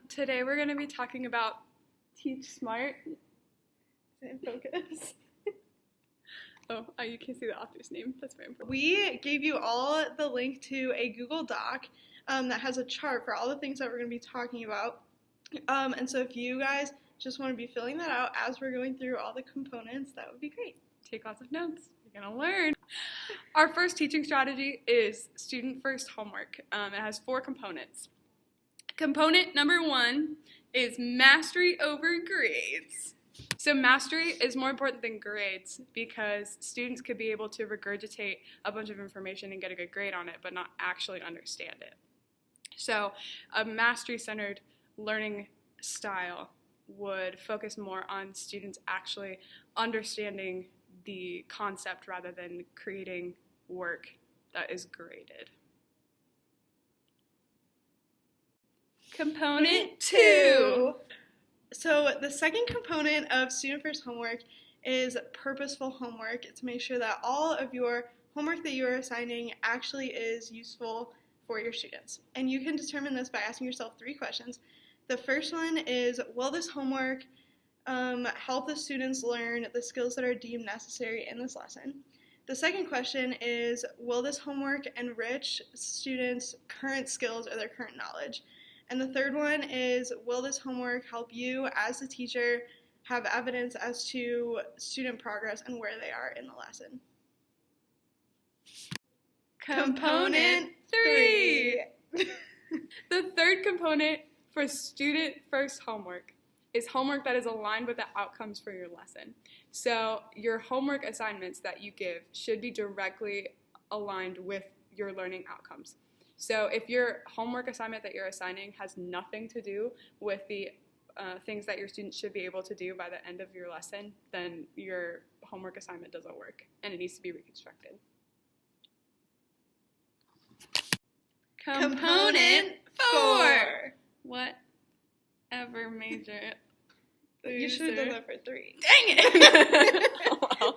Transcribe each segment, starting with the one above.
Today we're going to be talking about Teach Smart. Is it in focus? You can't see the author's name. That's very important. We gave you all the link to a Google Doc that has a chart for all the things that we're going to be talking about. And so if you guys just want to be filling that out as we're going through all the components, that would be great. Take lots of notes. You're going to learn. Our first teaching strategy is student first homework. It has 4 components. Component number 1 is mastery over grades. So mastery is more important than grades because students could be able to regurgitate a bunch of information and get a good grade on it, but not actually understand it. So a mastery-centered learning style would focus more on students actually understanding the concept rather than creating work that is graded. Component 2. So the second component of student first homework is purposeful homework. To make sure that all of your homework that you are assigning actually is useful for your students. And you can determine this by asking yourself 3 questions. The first one is, will this homework help the students learn the skills that are deemed necessary in this lesson? The second question is, will this homework enrich students' current skills or their current knowledge? And the third one is, will this homework help you as the teacher have evidence as to student progress and where they are in the lesson? Component 3. The third component for student first homework is homework that is aligned with the outcomes for your lesson. So your homework assignments that you give should be directly aligned with your learning outcomes. So if your homework assignment that you're assigning has nothing to do with the things that your students should be able to do by the end of your lesson, then your homework assignment doesn't work and it needs to be reconstructed. Component 4. Whatever major. You should have done that for 3. Dang it! Oh, well.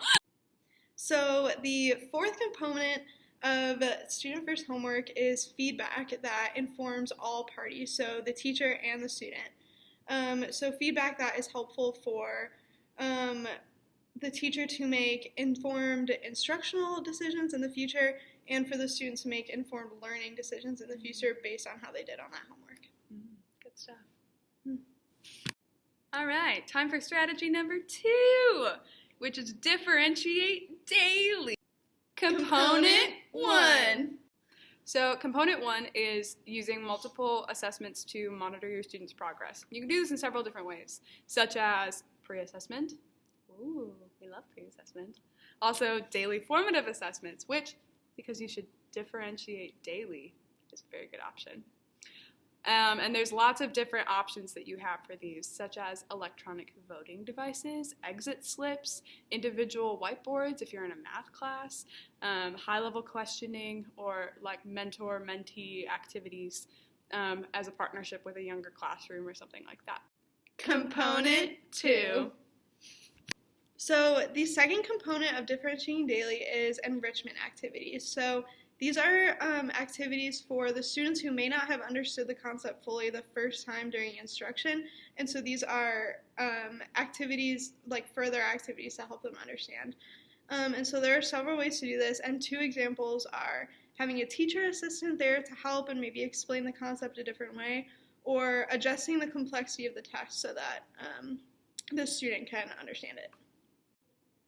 So the fourth component of student first homework is feedback that informs all parties, so the teacher and the student. So feedback that is helpful for the teacher to make informed instructional decisions in the future and for the students to make informed learning decisions in the future based on how they did on that homework. Good stuff. All right, time for strategy number 2, which is differentiate daily. Component 1. So component 1 is using multiple assessments to monitor your students' progress. You can do this in several different ways, such as pre-assessment. Ooh, we love pre-assessment. Also, daily formative assessments, which, because you should differentiate daily, is a very good option. And there's lots of different options that you have for these, such as electronic voting devices, exit slips, individual whiteboards if you're in a math class, high-level questioning, or like mentor-mentee activities as a partnership with a younger classroom or something like that. Component 2. So the second component of differentiating daily is enrichment activities. So these are activities for the students who may not have understood the concept fully the first time during instruction, and so these are activities, like further activities to help them understand. And so there are several ways to do this, and 2 examples are having a teacher assistant there to help and maybe explain the concept a different way, or adjusting the complexity of the text so that the student can understand it.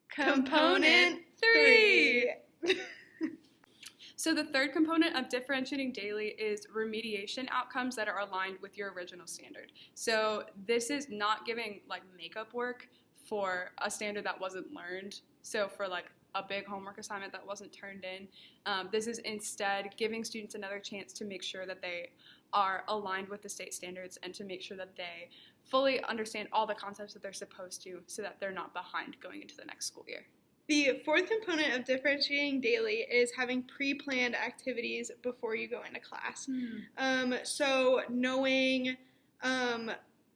Component 3. So the third component of differentiating daily is remediation outcomes that are aligned with your original standard. So this is not giving like makeup work for a standard that wasn't learned. So for like a big homework assignment that wasn't turned in, this is instead giving students another chance to make sure that they are aligned with the state standards and to make sure that they fully understand all the concepts that they're supposed to so that they're not behind going into the next school year. The fourth component of differentiating daily is having pre-planned activities before you go into class. So knowing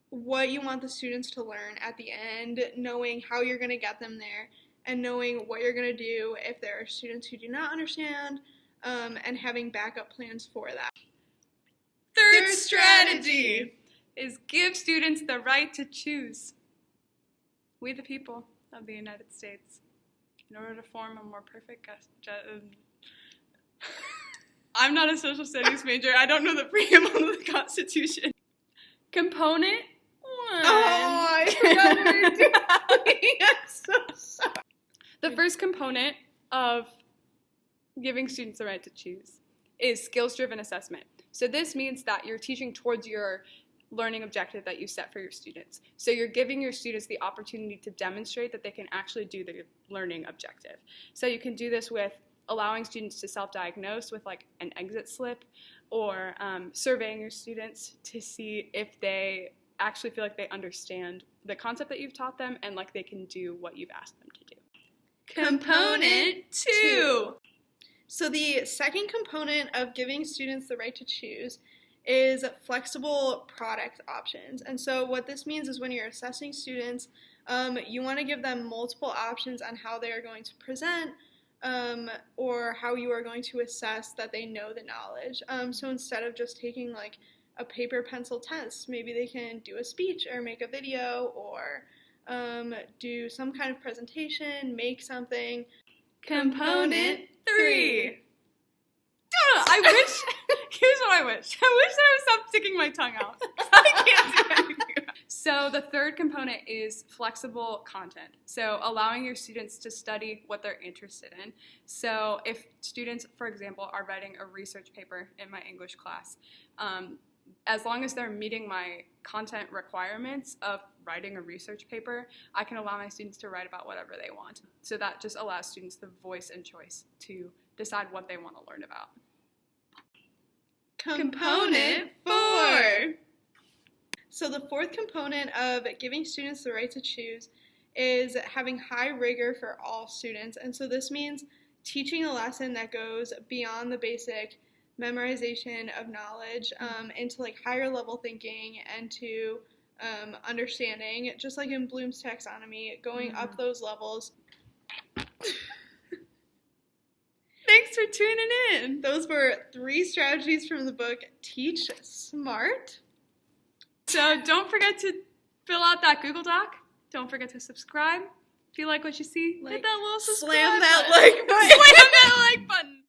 what you want the students to learn at the end, knowing how you're going to get them there, and knowing what you're going to do if there are students who do not understand, and having backup plans for that. Third strategy. is give students the right to choose. We the people of the United States, in order to form a more perfect I'm not a social studies major. I don't know the preamble of the Constitution. Component 1. Oh, I forgot what we were doing. I'm so sorry. The first component of giving students the right to choose is skills-driven assessment. So this means that you're teaching towards your learning objective that you set for your students. So you're giving your students the opportunity to demonstrate that they can actually do their learning objective. So you can do this with allowing students to self-diagnose with like an exit slip, or surveying your students to see if they actually feel like they understand the concept that you've taught them and like they can do what you've asked them to do. Component 2. So the second component of giving students the right to choose is flexible product options. And so what this means is when you're assessing students, you want to give them multiple options on how they are going to present, or how you are going to assess that they know the knowledge. So instead of just taking like a paper pencil test, maybe they can do a speech or make a video, or do some kind of presentation, make something. Component 3. I wish, here's what I wish. I wish I would stop sticking my tongue out. I can't do anything. So the third component is flexible content. So allowing your students to study what they're interested in. So if students, for example, are writing a research paper in my English class, as long as they're meeting my content requirements of writing a research paper, I can allow my students to write about whatever they want. So that just allows students the voice and choice to decide what they want to learn about. Component 4. So the fourth component of giving students the right to choose is having high rigor for all students. And so this means teaching a lesson that goes beyond the basic memorization of knowledge into like higher level thinking and to understanding, just like in Bloom's taxonomy, going up those levels. Thanks for tuning in. Those were 3 strategies from the book Teach Smart. So don't forget to fill out that Google Doc. Don't forget to subscribe. If you like what you see, hit that little subscribe Slam that button. like button. Slam that like button.